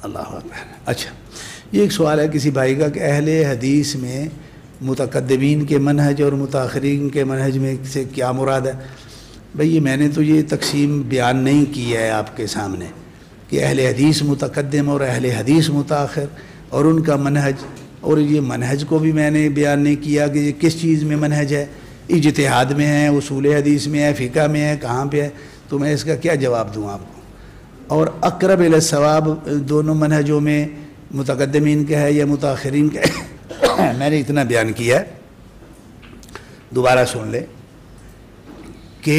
اللہ اکبر. اچھا یہ ایک سوال ہے کسی بھائی کا کہ اہل حدیث میں متقدمین کے منہج اور متاخرین کے منہج میں سے کیا مراد ہے؟ بھئی میں نے تو یہ تقسیم بیان نہیں کی ہے آپ کے سامنے کہ اہل حدیث متقدم اور اہل حدیث متاخر اور ان کا منہج، اور یہ منہج کو بھی میں نے بیان نہیں کیا کہ یہ کس چیز میں منہج ہے، اجتہاد میں ہے، اصول حدیث میں ہے، فقہ میں ہے، کہاں پہ ہے. تو میں اس کا کیا جواب دوں آپ کو؟ اور اقرب الی الصواب دونوں منہجوں میں متقدمین کا ہے یا متاخرین کا ہے میں نے اتنا بیان کیا ہے. دوبارہ سن لیں کہ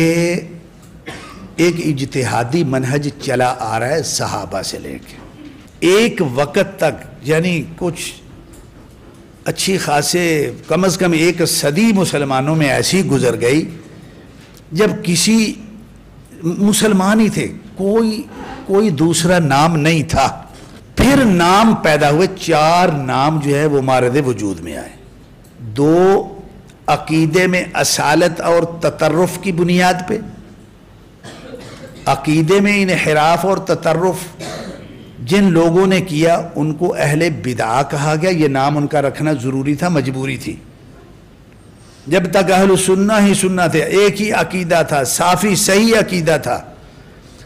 ایک اجتہادی منہج چلا آ رہا ہے صحابہ سے لے کے ایک وقت تک، یعنی کچھ اچھی خاصے کم از کم ایک صدی مسلمانوں میں ایسی گزر گئی جب کسی مسلمان ہی تھے، کوئی دوسرا نام نہیں تھا. پھر نام پیدا ہوئے، 4 نام جو ہے وہ مارد وجود میں آئے. 2 عقیدے میں اصالت اور تطرف کی بنیاد پہ، عقیدے میں انحراف اور تطرف جن لوگوں نے کیا ان کو اہل بدعہ کہا گیا. یہ نام ان کا رکھنا ضروری تھا، مجبوری تھی. جب تک اہل سنہ ہی سنہ تھے، ایک ہی عقیدہ تھا، صافی صحیح عقیدہ تھا،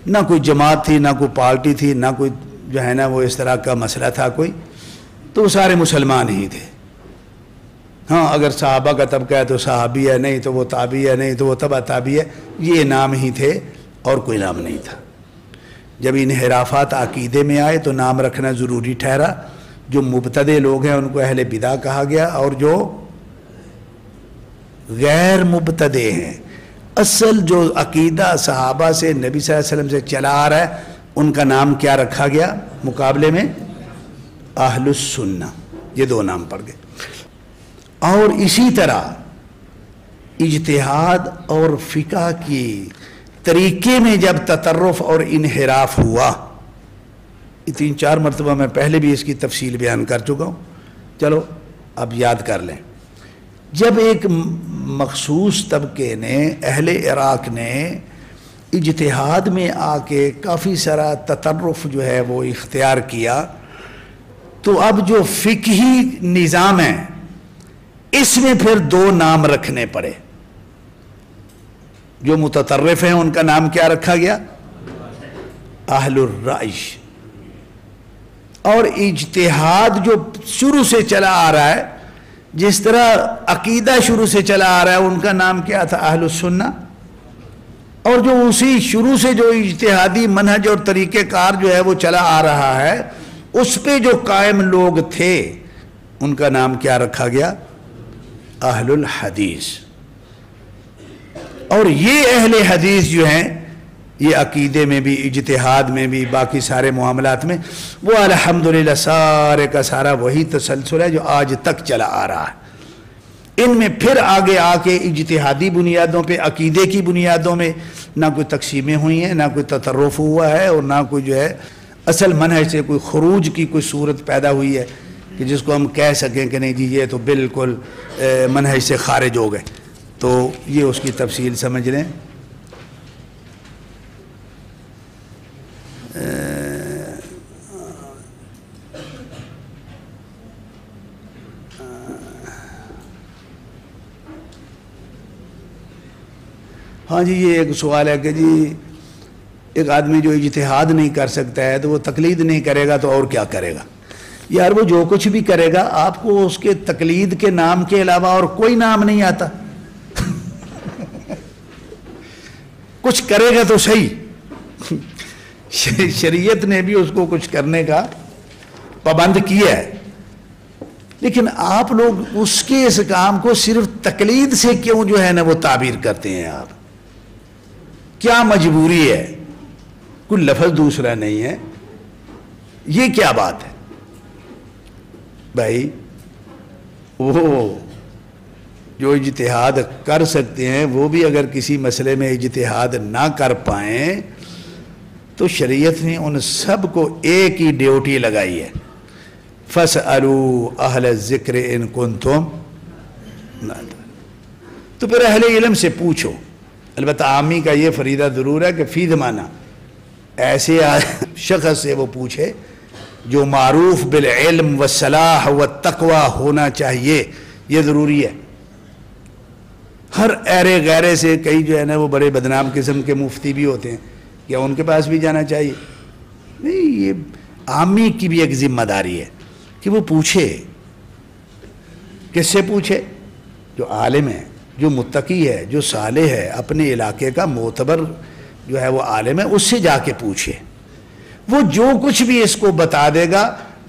نہ کوئی جماعت تھی، نہ کوئی پارٹی تھی، نہ کوئی جو ہے نا وہ اس طرح کا مسئلہ تھا کوئی، تو وہ سارے مسلمان ہی تھے. ہاں اگر صحابہ کا طبقہ ہے تو صحابی ہے، نہیں تو وہ تابعی ہے، نہیں تو وہ تبع تابعی ہے. یہ نام ہی تھے اور کوئی نام نہیں تھا. جب انحرافات عقیدے میں آئے تو نام رکھنا ضروری ٹھہرا. جو مبتدع لوگ ہیں ان کو اہل بدعہ کہا گیا، اور جو غیر مبتدع ہیں، اصل جو عقیدہ صحابہ سے نبی صلی اللہ علیہ وسلم سے چلا آ رہا ہے، ان کا نام کیا رکھا گیا مقابلے میں؟ اہل السنہ. یہ 2 نام پڑ گئے. اور اسی طرح اجتہاد اور فقہ کی طریقے میں جب تطرف اور انحراف ہوا، 3-4 مرتبہ میں پہلے بھی اس کی تفصیل بیان کر چکا ہوں، چلو اب یاد کر لیں. جب ایک مخصوص طبقے نے، اہل عراق نے اجتہاد میں آ کے کافی سارا تطرف جو ہے وہ اختیار کیا، تو اب جو فقہی نظام ہے اس میں پھر 2 نام رکھنے پڑے. جو متطرف ہیں ان کا نام کیا رکھا گیا؟ اہل الرأی. اور اجتہاد جو شروع سے چلا آ رہا ہے، جس طرح عقیدہ شروع سے چلا آ رہا ہے، ان کا نام کیا تھا؟ اہل السنہ. اور جو اسی شروع سے جو اجتہادی منہج اور طریقہ کار جو ہے وہ چلا آ رہا ہے، اس پہ جو قائم لوگ تھے ان کا نام کیا رکھا گیا؟ اہل الحدیث. اور یہ اہل حدیث جو ہیں یہ عقیدے میں بھی، اجتہاد میں بھی، باقی سارے معاملات میں، وہ الحمدللہ سارے کا سارا وہی تسلسل ہے جو آج تک چلا آ رہا ہے. ان میں پھر آگے آ کے اجتہادی بنیادوں پہ، عقیدے کی بنیادوں میں نہ کوئی تقسیمیں ہوئی ہیں، نہ کوئی تطرف ہوا ہے، اور نہ کوئی جو ہے اصل منہج سے کوئی خروج کی کوئی صورت پیدا ہوئی ہے کہ جس کو ہم کہہ سکیں کہ نہیں جی یہ تو بالکل منہج سے خارج ہو گئے. تو یہ اس کی تفصیل سمجھ لیں. ہاں جی یہ ایک سوال ہے کہ جی ایک آدمی جو اجتہاد نہیں کر سکتا ہے تو وہ تقلید نہیں کرے گا تو اور کیا کرے گا؟ یار وہ جو کچھ بھی کرے گا آپ کو اس کے تقلید کے نام کے علاوہ اور کوئی نام نہیں آتا. کچھ کرے گا تو صحیح. شریعت نے بھی اس کو کچھ کرنے کا پابند کیا ہے، لیکن آپ لوگ اس کے اس کام کو صرف تقلید سے کیوں جو ہے نا وہ تعبیر کرتے ہیں؟ آپ کیا مجبوری ہے؟ کوئی لفظ دوسرا نہیں ہے، یہ کیا بات ہے بھائی؟ وہ جو اجتہاد کر سکتے ہیں وہ بھی اگر کسی مسئلے میں اجتہاد نہ کر پائیں تو شریعت نے ان سب کو ایک ہی ڈیوٹی لگائی ہے، فَاسْأَلُوا أَهْلَ الذِّكْرِ إِن كُنتُمْ. تو پھر اہل علم سے پوچھو. البتہ عامی کا یہ فریضہ ضرور ہے کہ فی زمانہ ایسے شخص سے وہ پوچھے جو معروف بالعلم والصلاح والتقوی ہونا چاہیے، یہ ضروری ہے۔ ہر ایرے غیرے سے کئی جو ہے نا وہ بڑے بدنام قسم کے مفتی بھی ہوتے ہیں، کیا ان کے پاس بھی جانا چاہیے؟ نہیں، یہ عامی کی بھی ایک ذمہ داری ہے کہ وہ پوچھے۔ کس سے پوچھے؟ جو عالم ہے، جو متقی ہے، جو صالح ہے، اپنے علاقے کا معتبر جو ہے وہ عالم ہے، اس سے جا کے پوچھے۔ وہ جو کچھ بھی اس کو بتا دے گا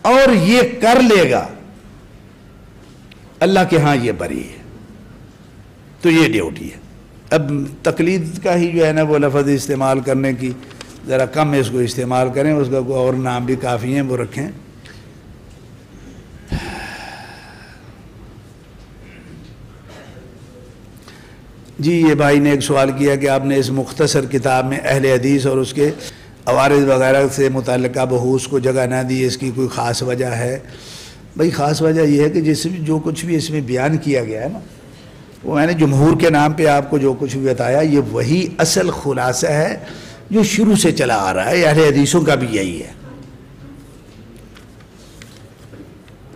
اور یہ کر لے گا، اللہ کے ہاں یہ بری ہے۔ تو یہ ڈیوٹی ہے۔ اب تقلید کا ہی جو ہے نا وہ لفظ استعمال کرنے کی ذرا کم اس کو استعمال کریں، اس کا کوئی اور نام بھی کافی ہیں وہ رکھیں۔ جی یہ بھائی نے ایک سوال کیا کہ آپ نے اس مختصر کتاب میں اہل حدیث اور اس کے عوارض وغیرہ سے متعلقہ بحوث کو جگہ نہ دی، اس کی کوئی خاص وجہ ہے؟ بھائی خاص وجہ یہ ہے کہ جو کچھ بھی اس میں بیان کیا گیا ہے نا، وہ میں نے جمہور کے نام پہ آپ کو جو کچھ بھی بتایا، یہ وہی اصل خلاصہ ہے جو شروع سے چلا آ رہا ہے۔ اہل حدیثوں کا بھی یہی ہے۔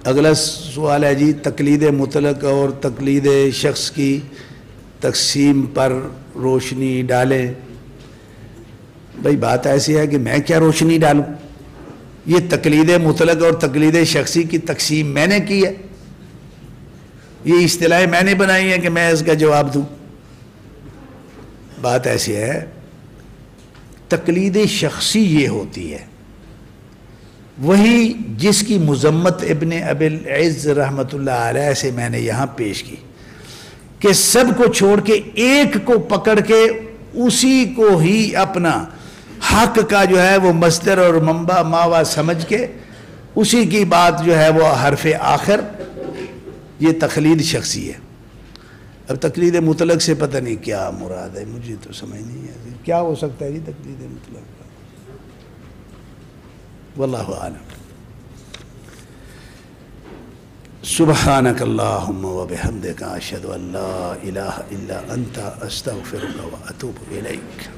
اگلا سوال ہے جی، تقلید مطلق اور تقلید شخص کی تقسیم پر روشنی ڈالیں۔ بھائی بات ایسی ہے کہ میں کیا روشنی ڈالوں؟ یہ تقلید مطلق اور تقلید شخصی کی تقسیم میں نے کی ہے، یہ اصطلاحیں میں نے بنائی ہیں کہ میں اس کا جواب دوں۔ بات ایسی ہے، تقلید شخصی یہ ہوتی ہے وہی جس کی مذمت ابن ابی العز رحمۃ اللہ علیہ سے میں نے یہاں پیش کی، کہ سب کو چھوڑ کے ایک کو پکڑ کے اسی کو ہی اپنا حق کا جو ہے وہ مصدر اور منبع ماوا سمجھ کے اسی کی بات جو ہے وہ حرف آخر، یہ تقلید شخصی ہے۔ اب تقلید مطلق سے پتہ نہیں کیا مراد ہے، مجھے تو سمجھ نہیں ہے کیا ہو سکتا ہے یہ تقلید مطلق کا، واللہ اعلم۔ سبحانک اللہم و بحمدک اشہد ان لا الہ الا انت استغفرک و اتوب الیک۔